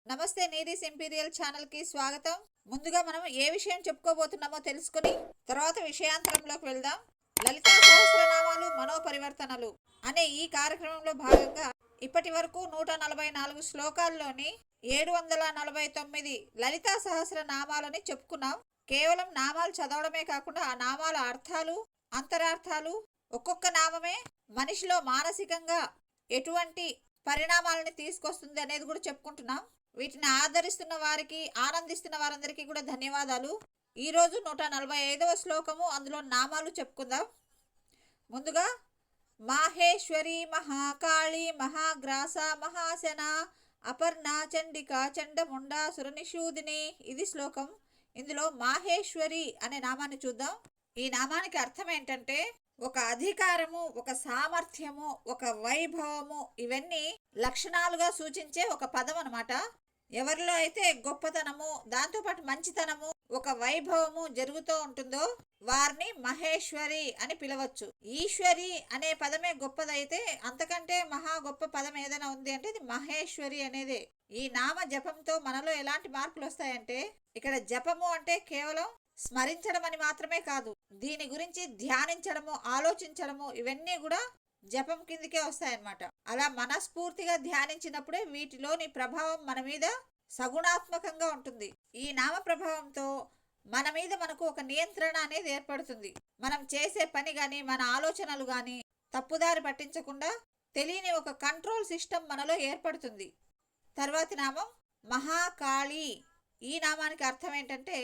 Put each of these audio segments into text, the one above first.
నమస్తే, నీరీస్ imperial channel కి స్వాగతం. ముందుగా మనం ఏ విషయం చెప్పుకోబోతున్నామో తెలుసుకుని తర్వాత విషయాంతరంలోకి వెళ్దాం. లలితా సహస్రనామాలు మనోపరివర్తనలు అనే ఈ కార్యక్రమంలో భాగంగా ఇప్పటి వరకు 144 శ్లోకాల్లోని 749 లలితా సహస్రనామాలని చెప్పుకున్నాం. కేవలం నామాలు చదవడమే కాకుండా ఆ నామాల అర్థాలు, అంతరార్థాలు, ఒక్కొక్క నామమే మనిషిలో మానసికంగా ఎటువంటి పరిణామాలని తీసుకొస్తుంది అనేది కూడా చెప్పుకుంటున్నాం. వీటిని ఆదరిస్తున్న వారికి, ఆనందిస్తున్న వారందరికీ కూడా ధన్యవాదాలు. ఈరోజు 145వ శ్లోకము, అందులో నామాలు చెప్పుకుందాం. ముందుగా మాహేశ్వరి, మహాకాళి, మహాగ్రాస, మహాశన, అపర్ణ, చండిక, చండముండ, సురనిషూదిని, ఇది శ్లోకం. ఇందులో మాహేశ్వరి అనే నామాన్ని చూద్దాం. ఈ నామానికి అర్థం ఏంటంటే ఒక అధికారము, ఒక సామర్థ్యము, ఒక వైభవము, ఇవన్నీ లక్షణాలుగా సూచించే ఒక పదం అన్నమాట. ఎవరిలో అయితే గొప్పతనము, దాంతోపాటు మంచితనము, ఒక వైభవము జరుగుతూ ఉంటుందో వారిని మహేశ్వరి అని పిలవచ్చు. ఈశ్వరి అనే పదమే గొప్పదైతే అంతకంటే మహా గొప్ప పదం ఏదైనా ఉంది అంటే ఇది మహేశ్వరి అనేదే. ఈ నామ జపంతో మనలో ఎలాంటి మార్పులు వస్తాయంటే, ఇక్కడ జపము అంటే కేవలం స్మరించడం అని మాత్రమే కాదు, దీని గురించి ధ్యానించడము, ఆలోచించడము, ఇవన్నీ కూడా జపం కిందికే వస్తాయన్నమాట. అలా మనస్ఫూర్తిగా ధ్యానించినప్పుడే వీటిలోని ప్రభావం మన మీద సగుణాత్మకంగా ఉంటుంది. ఈ నామ ప్రభావంతో మన మీద మనకు ఒక నియంత్రణ అనేది ఏర్పడుతుంది. మనం చేసే పని కానీ, మన ఆలోచనలు కానీ తప్పుదారి పట్టించకుండా తెలియని ఒక కంట్రోల్ సిస్టమ్ మనలో ఏర్పడుతుంది. తర్వాతి నామం మహాకాళి. ఈ నామానికి అర్థం ఏంటంటే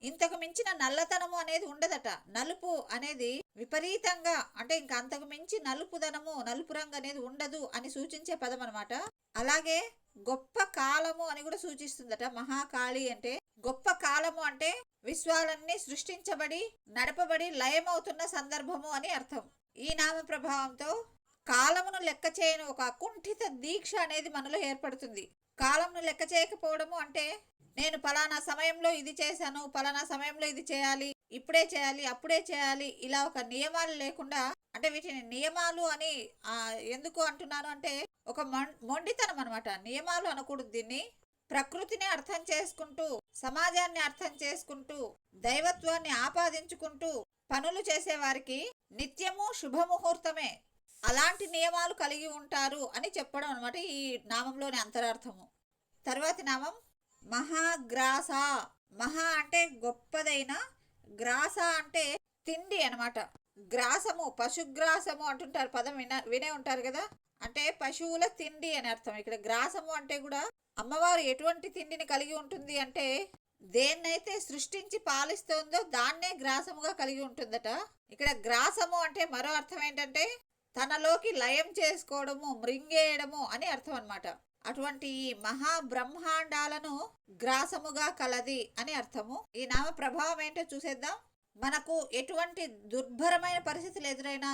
ఇంతకు మించిన నల్లతనము అనేది ఉండదట. నలుపు అనేది విపరీతంగా, అంటే ఇంకా అంతకు మించి నలుపుదనము, నలుపు రంగు అనేది ఉండదు అని సూచించే పదం అనమాట. అలాగే గొప్ప కాలము అని కూడా సూచిస్తుందట. మహాకాళి అంటే గొప్ప కాలము అంటే విశ్వాలన్నీ సృష్టించబడి, నడపబడి, లయమవుతున్న సందర్భము అని అర్థం. ఈ నామ ప్రభావంతో కాలమును లెక్క చేయని ఒక అకుంఠిత దీక్ష అనేది మనలో ఏర్పడుతుంది. కాలంను లెక్క చేయకపోవడము అంటే నేను పలానా సమయంలో ఇది చేశాను, పలానా సమయంలో ఇది చేయాలి, ఇప్పుడే చేయాలి, అప్పుడే చేయాలి, ఇలా ఒక నియమాలు లేకుండా, అంటే వీటిని నియమాలు అని ఎందుకు అంటున్నాను అంటే ఒక మొండితనం అనమాట. నియమాలు అనకూడదు దీన్ని. ప్రకృతిని అర్థం చేసుకుంటూ, సమాజాన్ని అర్థం చేసుకుంటూ, దైవత్వాన్ని ఆపాదించుకుంటూ పనులు చేసే వారికి నిత్యము శుభముహూర్తమే. అలాంటి నియమాలు కలిగి ఉంటారు అని చెప్పడం అనమాట ఈ నామంలోని అంతరార్థము. తర్వాతి నామం మహాగ్రాస. మహా అంటే గొప్పదైన, గ్రాస అంటే తిండి అనమాట. గ్రాసము, పశుగ్రాసము అంటుంటారు, పదం వినే ఉంటారు కదా. అంటే పశువుల తిండి అని అర్థం. ఇక్కడ గ్రాసము అంటే కూడా అమ్మవారు ఎటువంటి తిండిని కలిగి ఉంటుంది అంటే దేన్నైతే సృష్టించి పాలిస్తోందో దాన్నే గ్రాసముగా కలిగి ఉంటుందట. ఇక్కడ గ్రాసము అంటే మరో అర్థం ఏంటంటే తనలోకి లయం చేసుకోవడము, మృంగేయడము అని అర్థం అనమాట. అటువంటి ఈ మహాబ్రహ్మాండాలను గ్రాసముగా కలది అని అర్థము. ఈ నామ ప్రభావం ఏంటో చూసేద్దాం. మనకు ఎటువంటి దుర్భరమైన పరిస్థితులు ఎదురైనా,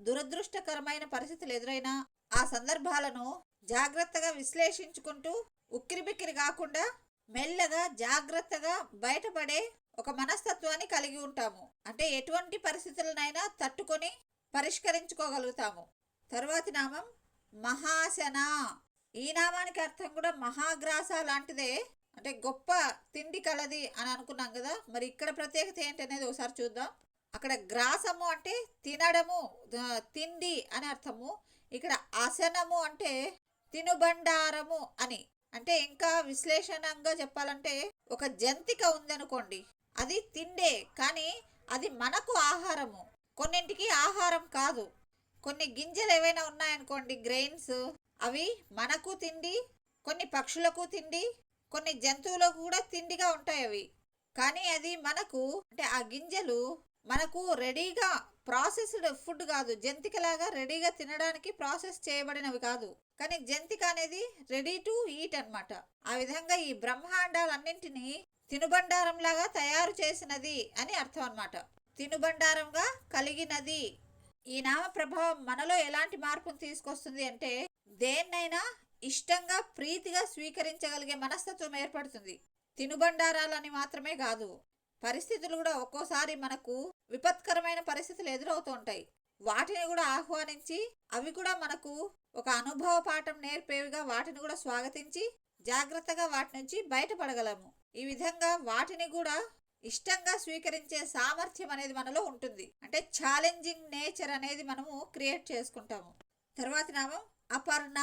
దురదృష్టకరమైన పరిస్థితులు ఎదురైనా ఆ సందర్భాలను జాగ్రత్తగా విశ్లేషించుకుంటూ ఉక్కిరిబిక్కిరి కాకుండా మెల్లగా జాగ్రత్తగా బయటపడే ఒక మనస్తత్వాన్ని కలిగి ఉంటాము. అంటే ఎటువంటి పరిస్థితులనైనా తట్టుకొని పరిష్కరించుకోగలుగుతాము. తరువాతి నామం మహాశన. ఈ నామానికి అర్థం కూడా మహాగ్రాస లాంటిదే. అంటే గొప్ప తిండి కలది అని అనుకున్నాం కదా, మరి ఇక్కడ ప్రత్యేకత ఏంటనేది ఒకసారి చూద్దాం. అక్కడ గ్రాసము అంటే తినడము, తిండి అని అర్థము. ఇక్కడ అసనము అంటే తినుబండారము అని. అంటే ఇంకా విశ్లేషణంగా చెప్పాలంటే ఒక జంతిక ఉందనుకోండి, అది తిండే కానీ అది మనకు ఆహారము. కొన్నింటికి ఆహారం కాదు. కొన్ని గింజలు ఏవైనా ఉన్నాయనుకోండి, గ్రెయిన్స్, అవి మనకు తిండి, కొన్ని పక్షులకు తిండి, కొన్ని జంతువులకు కూడా తిండిగా ఉంటాయి అవి. కానీ అది మనకు, అంటే ఆ గింజలు మనకు రెడీగా ప్రాసెస్డ్ ఫుడ్ కాదు. జంతికలాగా రెడీగా తినడానికి ప్రాసెస్ చేయబడినవి కాదు. కానీ జంతిక అనేది రెడీ టు ఈట్ అనమాట. ఆ విధంగా ఈ బ్రహ్మాండాలన్నింటినీ తినుబండారంలాగా తయారు చేసినది అని అర్థం అనమాట. తినుబండారంగా కలిగినది. ఈ నామ ప్రభావం మనలో ఎలాంటి మార్పును తీసుకొస్తుంది అంటే దేన్నైనా ఇష్టంగా, ప్రీతిగా స్వీకరించగలిగే మనస్తత్వం ఏర్పడుతుంది. తినుబండారాలని మాత్రమే కాదు, పరిస్థితులు కూడా ఒక్కోసారి మనకు విపత్కరమైన పరిస్థితులు ఎదురవుతూ ఉంటాయి. వాటిని కూడా ఆహ్వానించి అవి కూడా మనకు ఒక అనుభవ పాఠం నేర్పేవిగా వాటిని కూడా స్వాగతించి జాగ్రత్తగా వాటి నుంచి బయటపడగలము. ఈ విధంగా వాటిని కూడా ఇష్టంగా స్వీకరించే సామర్థ్యం అనేది మనలో ఉంటుంది. అంటే ఛాలెంజింగ్ నేచర్ అనేది మనము క్రియేట్ చేసుకుంటాము. తర్వాతి నామం అపర్ణ.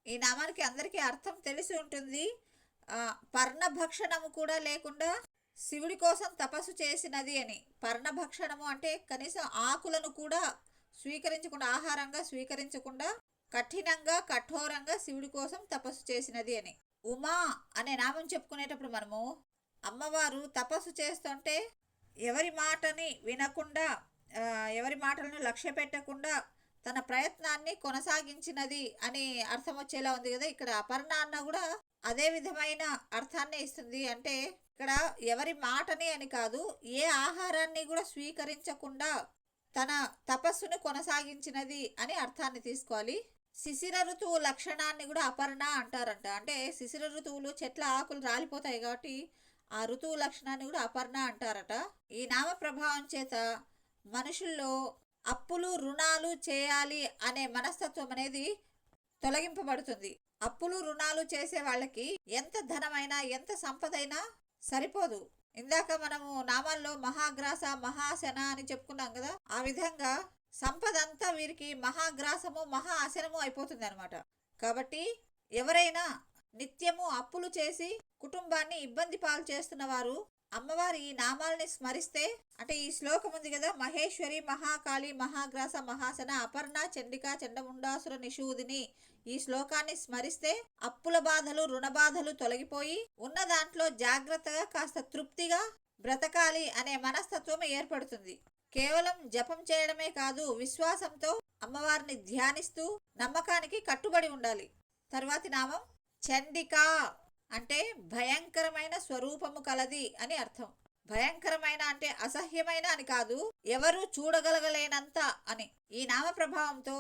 ఈ నామానికి అందరికీ అర్థం తెలిసి ఉంటుంది. పర్ణభక్షణము కూడా లేకుండా శివుడి కోసం తపస్సు చేసినది అని. పర్ణభక్షణము అంటే కనీసం ఆకులను కూడా స్వీకరించకుండా, ఆహారంగా స్వీకరించకుండా కఠినంగా కఠోరంగా శివుడి కోసం తపస్సు చేసినది అని. ఉమా అనే నామం చెప్పుకునేటప్పుడు మనము అమ్మవారు తపస్సు చేస్తుంటే ఎవరి మాటని వినకుండా, ఎవరి మాటలను లక్ష్య పెట్టకుండా తన ప్రయత్నాన్ని కొనసాగించినది అని అర్థం వచ్చేలా ఉంది కదా. ఇక్కడ అపర్ణ అన్న కూడా అదే విధమైన అర్థాన్ని ఇస్తుంది. అంటే ఇక్కడ ఎవరి మాటని అని కాదు, ఏ ఆహారాన్ని కూడా స్వీకరించకుండా తన తపస్సును కొనసాగించినది అని అర్థాన్ని తీసుకోవాలి. శిశిర ఋతువు లక్షణాన్ని కూడా అపర్ణ అంటారంట. అంటే శిశిర ఋతువులు చెట్ల ఆకులు రాలిపోతాయి కాబట్టి ఆ ఋతువు లక్షణాన్ని కూడా అపర్ణ అంటారట. ఈ నామ ప్రభావం చేత మనుషుల్లో అప్పులు రుణాలు చేయాలి అనే మనస్తత్వం అనేది తొలగింపబడుతుంది. అప్పులు రుణాలు చేసే వాళ్ళకి ఎంత ధనమైనా ఎంత సంపదైనా సరిపోదు. ఇందాక మనము నామాల్లో మహాగ్రాస మహాశన అని చెప్పుకున్నాం కదా. ఆ విధంగా సంపద అంతా వీరికి మహాగ్రాసము మహా ఆశనము అయిపోతుంది అనమాట. కాబట్టి ఎవరైనా నిత్యము అప్పులు చేసి కుటుంబాన్ని ఇబ్బంది పాలు చేస్తున్న వారు అమ్మవారి ఈ నామాలని స్మరిస్తే, అంటే ఈ శ్లోకం ఉంది కదా, మహేశ్వరి మహాకాళి మహాగ్రాస మహాసన అపర్ణ చండికా చండముండాసుర నిషూదిని. ఈ శ్లోకాన్ని స్మరిస్తే అప్పుల బాధలు రుణ బాధలు తొలగిపోయి ఉన్న దాంట్లో జాగ్రత్తగా కాస్త తృప్తిగా బ్రతకాలి అనే మనస్తత్వం ఏర్పడుతుంది. కేవలం జపం చేయడమే కాదు, విశ్వాసంతో అమ్మవారిని ధ్యానిస్తూ నమ్మకానికి కట్టుబడి ఉండాలి. తర్వాతి నామం చండిక. అంటే భయంకరమైన స్వరూపము కలది అని అర్థం. భయంకరమైన అంటే అసహ్యమైన అని కాదు, ఎవరు చూడగలగలేనంత అని. ఈ నామ ప్రభావంతో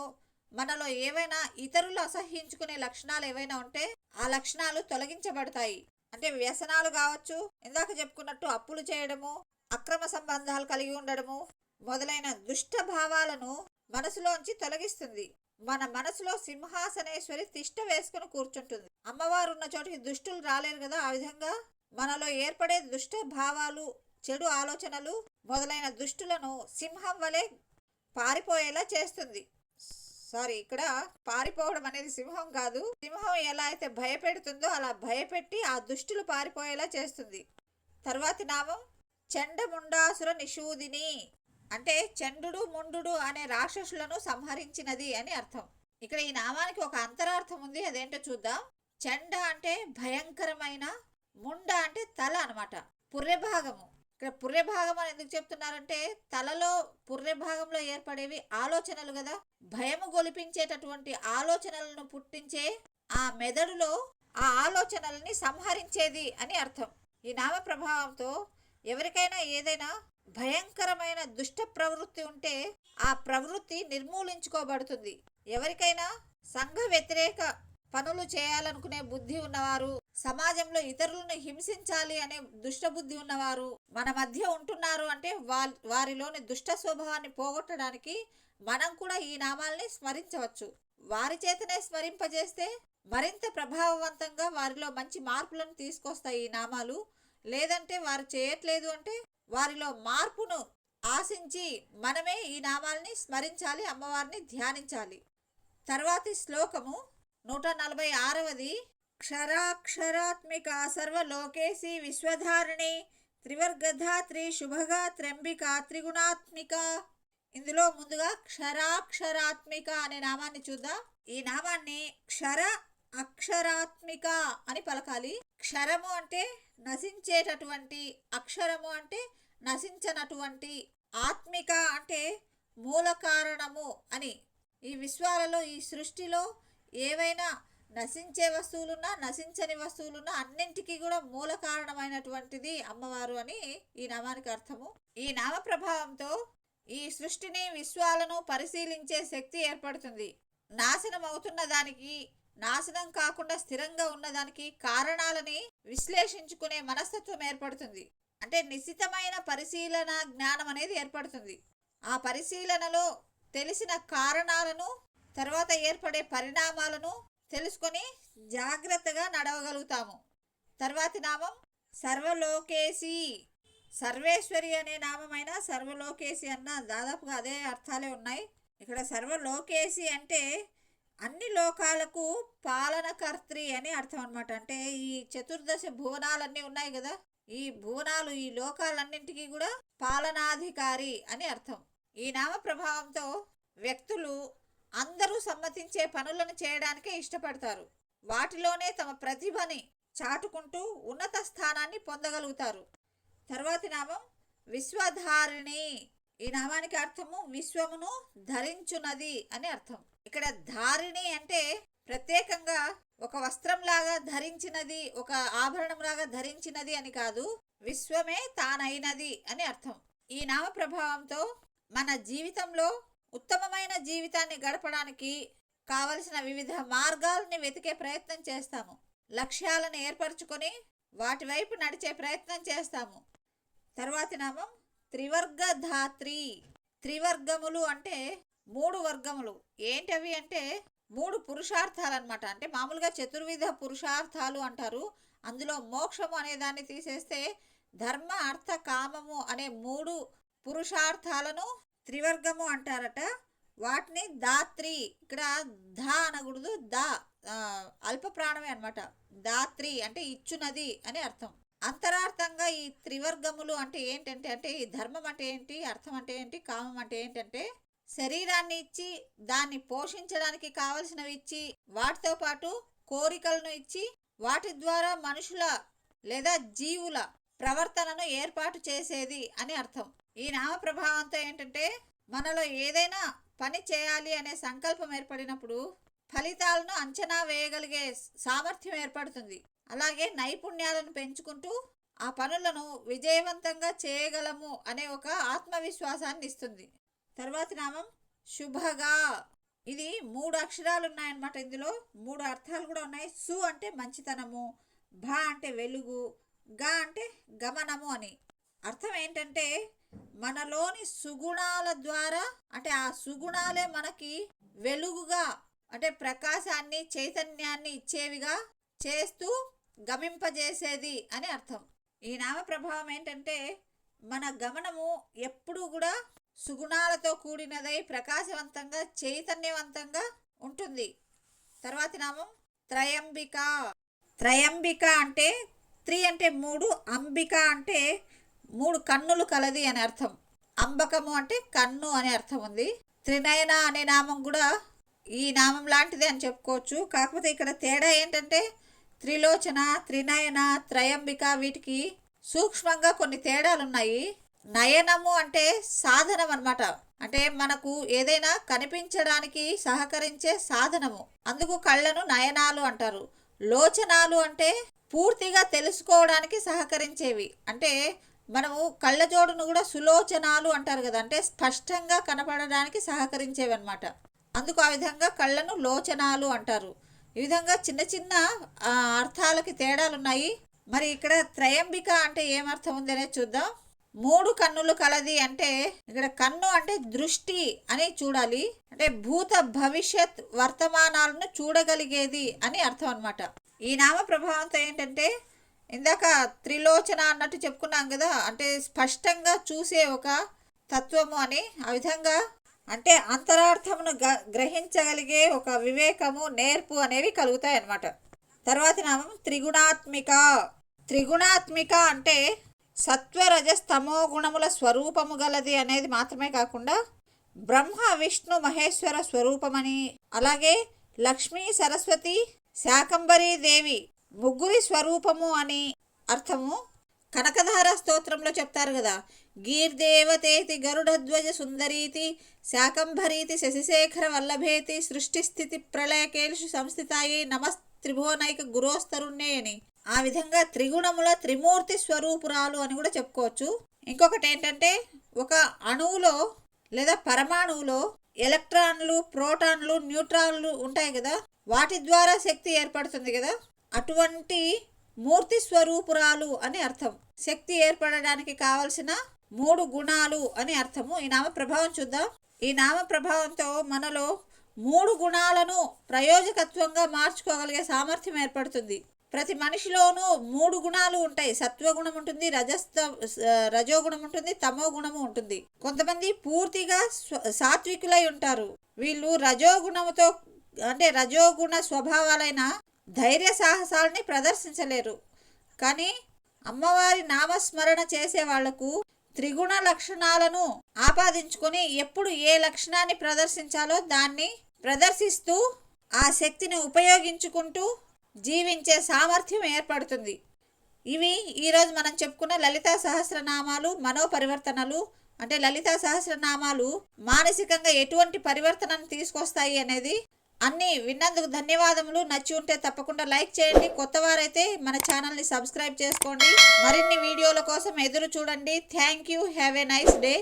మనలో ఏవైనా ఇతరులు అసహ్యించుకునే లక్షణాలు ఏవైనా ఉంటే ఆ లక్షణాలు తొలగించబడతాయి. అంటే వ్యసనాలు కావచ్చు, ఇందాక చెప్పుకున్నట్టు అప్పులు చేయడము, అక్రమ సంబంధాలు కలిగి ఉండడము మొదలైన దుష్ట భావాలను మనసులోంచి తొలగిస్తుంది. మన మనసులో సింహాసనేశ్వరి తిష్ట వేసుకుని కూర్చుంటుంది. అమ్మవారు ఉన్న చోటికి దుష్టులు రాలేరు కదా. ఆ విధంగా మనలో ఏర్పడే దుష్ట భావాలు, చెడు ఆలోచనలు మొదలైన దుష్టులను సింహం వలె పారిపోయేలా చేస్తుంది. ఇక్కడ పారిపోవడం అనేది సింహం కాదు. సింహం ఎలా అయితే భయపెడుతుందో అలా భయపెట్టి ఆ దుష్టులు పారిపోయేలా చేస్తుంది. తర్వాతి నామం చండముండాసుర నిషూదిని. అంటే చండు ముండు అనే రాక్షసులను సంహరించినది అని అర్థం. ఇక్కడ ఈ నామానికి ఒక అంతరార్థం ఉంది, అదేంటో చూద్దాం. చండ అంటే భయంకరమైన, ముండ అంటే తల అనమాట, పుర్రె భాగము. ఇక్కడ పుర్రె భాగం అని ఎందుకు చెప్తున్నారంటే తలలో పుర్రె భాగంలో ఏర్పడేవి ఆలోచనలు కదా. భయము గొలిపించేటటువంటి ఆలోచనలను పుట్టించే ఆ మెదడులో ఆ ఆలోచనల్ని సంహరించేది అని అర్థం. ఈ నామ ప్రభావంతో ఎవరికైనా ఏదైనా భయంకరమైన దుష్ట ప్రవృత్తి ఉంటే ఆ ప్రవృత్తి నిర్మూలించుకోబడుతుంది. ఎవరికైనా సంఘ వ్యతిరేక పనులు చేయాలనుకునే బుద్ధి ఉన్నవారు, సమాజంలో ఇతరులను హింసించాలి అనే దుష్ట బుద్ధి ఉన్నవారు మన మధ్య ఉంటున్నారు అంటే వారిలోని దుష్ట స్వభావాన్ని పోగొట్టడానికి మనం కూడా ఈ నామాల్ని స్మరించవచ్చు. వారి చేతనే స్మరింపజేస్తే మరింత ప్రభావవంతంగా వారిలో మంచి మార్పులను తీసుకొస్తాయి ఈ నామాలు. లేదంటే వారు చేయట్లేదు అంటే వారిలో మార్పును ఆశించి మనమే ఈ నామాల్ని స్మరించాలి, అమ్మవారిని ధ్యానించాలి. తర్వాతి శ్లోకము 146. క్షరాక్షరాత్మిక సర్వలోకేసి విశ్వధారిణి త్రివర్గధాత్రి శుభగా త్రంబిక త్రిగుణాత్మిక. ఇందులో ముందుగా క్షరాక్షరాత్మిక అనే నామాన్ని చూద్దాం. ఈ నామాన్ని క్షర అక్షరాత్మిక అని పలకాలి. క్షరము అంటే నశించేటటువంటి, అక్షరము అంటే నశించనటువంటి, ఆత్మిక అంటే మూల కారణము అని. ఈ విశ్వాలలో, ఈ సృష్టిలో ఏవైనా నశించే వస్తువులున్నా నశించని వస్తువులున్నా అన్నింటికీ కూడా మూల కారణమైనటువంటిది అమ్మవారు అని ఈ నామానికి అర్థము. ఈ నామ ప్రభావంతో ఈ సృష్టిని విశ్వాలను పరిశీలించే శక్తి ఏర్పడుతుంది. నాశనం అవుతున్న దానికి, నాశనం కాకుండా స్థిరంగా ఉన్నదానికి కారణాలని విశ్లేషించుకునే మనస్తత్వం ఏర్పడుతుంది. అంటే నిశితమైన పరిశీలన జ్ఞానం అనేది ఏర్పడుతుంది. ఆ పరిశీలనలో తెలిసిన కారణాలను, తర్వాత ఏర్పడే పరిణామాలను తెలుసుకొని జాగ్రత్తగా నడవగలుగుతాము. తర్వాతి నామం సర్వలోకేసి. సర్వేశ్వరి అనే నామమైన సర్వలోకేసి అన్న దాదాపుగా అదే అర్థాలే ఉన్నాయి. ఇక్కడ సర్వలోకేసి అంటే అన్ని లోకాలకు పాలనకర్త్రి అని అర్థం అనమాట. అంటే ఈ చతుర్దశ భువనాలన్నీ ఉన్నాయి కదా, ఈ భువనాలు ఈ లోకాలన్నింటికీ కూడా పాలనాధికారి అని అర్థం. ఈ నామ ప్రభావంతో వ్యక్తులు అందరూ సమ్మతించే పనులను చేయడానికే ఇష్టపడతారు. వాటిలోనే తమ ప్రతిభని చాటుకుంటూ ఉన్నత స్థానాన్ని పొందగలుగుతారు. తర్వాతి నామం విశ్వధారిణి. ఈ నామానికి అర్థము విశ్వమును ధరించున్నది అని అర్థం. ఇక్కడ ధారిణి అంటే ప్రత్యేకంగా ఒక వస్త్రంలాగా ధరించినది, ఒక ఆభరణంలాగా ధరించినది అని కాదు, విశ్వమే తానైనది అని అర్థం. ఈ నామ ప్రభావంతో మన జీవితంలో ఉత్తమమైన జీవితాన్ని గడపడానికి కావలసిన వివిధ మార్గాలని వెతికే ప్రయత్నం చేస్తాము. లక్ష్యాలను ఏర్పరచుకొని వాటి వైపు నడిచే ప్రయత్నం చేస్తాము. తర్వాతి నామం త్రివర్గ ధాత్రి. త్రివర్గములు అంటే 3 వర్గములు. ఏంటవి అంటే 3 పురుషార్థాలు అనమాట. అంటే మామూలుగా చతుర్విధ పురుషార్థాలు అంటారు. అందులో మోక్షము అనే దాన్ని తీసేస్తే ధర్మ అర్థ కామము అనే 3 పురుషార్థాలను త్రివర్గము అంటారట. వాటిని దాత్రి, ఇక్కడ ధా అనకూడదు, దా అల్ప ప్రాణమే అనమాట. దాత్రి అంటే ఇచ్చునది అని అర్థం. అంతరార్థంగా ఈ త్రివర్గములు అంటే ఏంటంటే, అంటే ఈ ధర్మం అంటే ఏంటి, అర్థం అంటే ఏంటి, కామం అంటే ఏంటంటే శరీరాన్ని ఇచ్చి దాన్ని పోషించడానికి కావలసినవి ఇచ్చి, వాటితో పాటు కోరికలను ఇచ్చి, వాటి ద్వారా మనుషుల లేదా జీవుల ప్రవర్తనను ఏర్పాటు చేసేది అని అర్థం. ఈ నామ ప్రభావంతో ఏంటంటే మనలో ఏదైనా పని చేయాలి అనే సంకల్పం ఏర్పడినప్పుడు ఫలితాలను అంచనా వేయగలిగే సామర్థ్యం ఏర్పడుతుంది. అలాగే నైపుణ్యాలను పెంచుకుంటూ ఆ పనులను విజయవంతంగా చేయగలము అనే ఒక ఆత్మవిశ్వాసాన్ని ఇస్తుంది. తర్వాతి నామం శుభగా. ఇది 3 అక్షరాలు ఉన్నాయన్నమాట. ఇందులో 3 అర్థాలు కూడా ఉన్నాయి. సు అంటే మంచితనము, భ అంటే వెలుగు, గ అంటే గమనము అని అర్థం. ఏంటంటే మనలోని సుగుణాల ద్వారా, అంటే ఆ సుగుణాలే మనకి వెలుగుగా, అంటే ప్రకాశాన్ని చైతన్యాన్ని ఇచ్చేవిగా చేస్తూ గమింపజేసేది అని అర్థం. ఈ నామ ప్రభావం ఏంటంటే మన గమనము ఎప్పుడూ కూడా సుగుణాలతో కూడినదై ప్రకాశవంతంగా చైతన్యవంతంగా ఉంటుంది. తర్వాతి నామం త్రయంబిక. త్రయంబిక అంటే త్రి అంటే 3, అంబిక అంటే 3 కన్నులు కలది అని అర్థం. అంబకము అంటే కన్ను అనే అర్థం ఉంది. త్రినయన అనే నామం కూడా ఈ నామం లాంటిదే అని చెప్పుకోవచ్చు. కాకపోతే ఇక్కడ తేడా ఏంటంటే త్రిలోచన, త్రినయన, త్రయంబిక వీటికి సూక్ష్మంగా కొన్ని తేడాలు ఉన్నాయి. నయనము అంటే సాధనం అన్నమాట. అంటే మనకు ఏదైనా కనిపించడానికి సహకరించే సాధనము, అందుకు కళ్ళను నయనాలు అంటారు. లోచనాలు అంటే పూర్తిగా తెలుసుకోవడానికి సహకరించేవి. అంటే మనము కళ్ళజోడును కూడా సులోచనాలు అంటారు కదా, అంటే స్పష్టంగా కనపడడానికి సహకరించేవి అనమాట. అందుకు ఆ విధంగా కళ్ళను లోచనాలు అంటారు. ఈ విధంగా చిన్న చిన్న అర్థాలకి తేడాలు ఉన్నాయి. మరి ఇక్కడ త్రయంబిక అంటే ఏమర్థం ఉంది అనేది చూద్దాం. 3 కన్నులు కలది అంటే ఇక్కడ కన్ను అంటే దృష్టి అని చూడాలి. అంటే భూత భవిష్యత్ వర్తమానాలను చూడగలిగేది అని అర్థం అనమాట. ఈ నామ ప్రభావంతో ఏంటంటే ఇందాక త్రిలోచన అన్నట్టు చెప్పుకున్నాం కదా, అంటే స్పష్టంగా చూసే ఒక తత్వము అని. ఆ విధంగా అంటే అంతరార్థమును గ్రహించగలిగే ఒక వివేకము, నేర్పు అనేవి కలుగుతాయి అన్నమాట. తర్వాతి నామం త్రిగుణాత్మిక. త్రిగుణాత్మిక అంటే సత్వరజస్తమో గుణముల స్వరూపము గలది అనేది మాత్రమే కాకుండా బ్రహ్మ విష్ణు మహేశ్వర స్వరూపమని, అలాగే లక్ష్మీ సరస్వతి శాకంబరీ దేవి ముగ్గురి స్వరూపము అని అర్థము. కనకధార స్తోత్రంలో చెప్తారు కదా, గీర్దేవతేతి గరుడధ్వజ సుందరీతి శాకంభరీతి శశిశేఖర వల్లభేతి సృష్టి స్థితి ప్రళయకేలుషు సంస్థితాయి నమస్త్రిభువనైక గురోస్తరుణ్ణే అని. ఆ విధంగా త్రిగుణముల త్రిమూర్తి స్వరూపురాలు అని కూడా చెప్పుకోవచ్చు. ఇంకొకటి ఏంటంటే ఒక అణువులో లేదా పరమాణువులో ఎలక్ట్రాన్లు, ప్రోటాన్లు, న్యూట్రాన్లు ఉంటాయి కదా, వాటి ద్వారా శక్తి ఏర్పడుతుంది కదా, అటువంటి మూర్తి స్వరూపురాలు అని అర్థం. శక్తి ఏర్పడడానికి కావలసిన 3 గుణాలు అని అర్థము. ఈ నామ ప్రభావం చూద్దాం. ఈ నామ ప్రభావంతో మనలో 3 గుణాలను ప్రయోజకత్వంగా మార్చుకోగలిగే సామర్థ్యం ఏర్పడుతుంది. ప్రతి మనిషిలోనూ 3 గుణాలు ఉంటాయి. సత్వగుణం ఉంటుంది, రజోగుణం ఉంటుంది, తమో గుణము ఉంటుంది. కొంతమంది పూర్తిగా సాత్వికులై ఉంటారు. వీళ్ళు రజోగుణ స్వభావాలైన ధైర్య సాహసాలని ప్రదర్శించలేరు. కానీ అమ్మవారి నామస్మరణ చేసే వాళ్లకు త్రిగుణ లక్షణాలను ఆపాదించుకొని ఎప్పుడు ఏ లక్షణాన్ని ప్రదర్శించాలో దాన్ని ప్రదర్శిస్తూ ఆ శక్తిని ఉపయోగించుకుంటూ జీవించే సామర్థ్యం ఏర్పడుతుంది. ఇవి ఈరోజు మనం చెప్పుకున్న లలితా సహస్రనామాలు మనోపరివర్తనలు. అంటే లలితా సహస్రనామాలు మానసికంగా ఎటువంటి పరివర్తనను తీసుకొస్తాయి అనేది అన్నీ విన్నందుకు ధన్యవాదములు. నచ్చి ఉంటే తప్పకుండా లైక్ చేయండి. కొత్త వారైతే మన ఛానల్ని సబ్స్క్రైబ్ చేసుకోండి. మరిన్ని వీడియోల కోసం ఎదురు చూడండి. Thank you. Have a nice day.